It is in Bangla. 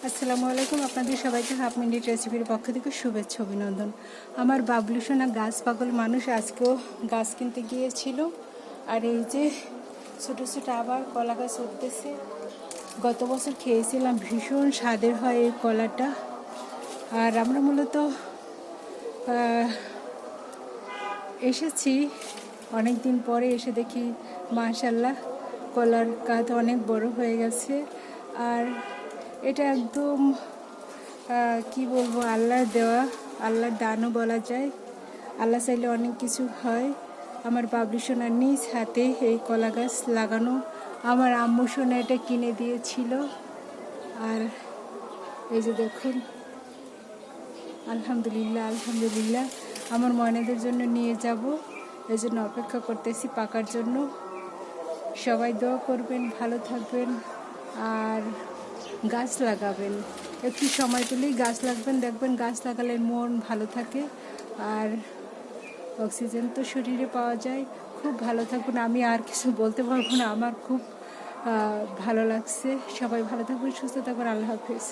আসসালামু আলাইকুম, আপনাদের সবাইকে হাফ মিনিট রেসিপির পক্ষ থেকে শুভেচ্ছা অভিনন্দন। আমার বাবলু সোনা গাছ পাগল মানুষ আজকেও গাছ কিনতে গিয়েছিল। আর এই যে ছোটো ছোটো আবার কলা গাছ উঠতেছে। গত বছর খেয়েছিলাম, ভীষণ স্বাদের হয় এই কলাটা। আর আমরা মূলত এসেছি অনেক দিন পরে, এসে দেখি মাশাআল্লাহ কলার গাছ অনেক বড় হয়ে গেছে। আর এটা একদম কি বলবো, আল্লাহর দেওয়া, আল্লাহর দানও বলা যায়। আল্লাহ চাইলে অনেক কিছু হয়। আমার বাবলু সোনার নিজ হাতে এই কলা গাছ লাগানো, আমার আম্মু সোনা এটা কিনে দিয়েছিল। আর এই যে দেখুন, আলহামদুলিল্লাহ আলহামদুলিল্লাহ আমার ময়নাদের জন্য নিয়ে যাব, এই জন্য অপেক্ষা করতেছি পাকার জন্য। সবাই দোয়া করবেন, ভালো থাকবেন আর গাছ লাগাবেন। একটু সময় পেলেই গাছ লাগবেন, দেখবেন গাছ লাগালে মন ভালো থাকে আর অক্সিজেন তো শরীরে পাওয়া যায়। খুব ভালো থাকবেন, আমি আর কিছু বলতে পারবো না, আমার খুব ভালো লাগছে। সবাই ভালো থাকবেন, সুস্থ থাকবেন, আল্লাহ হাফেজ।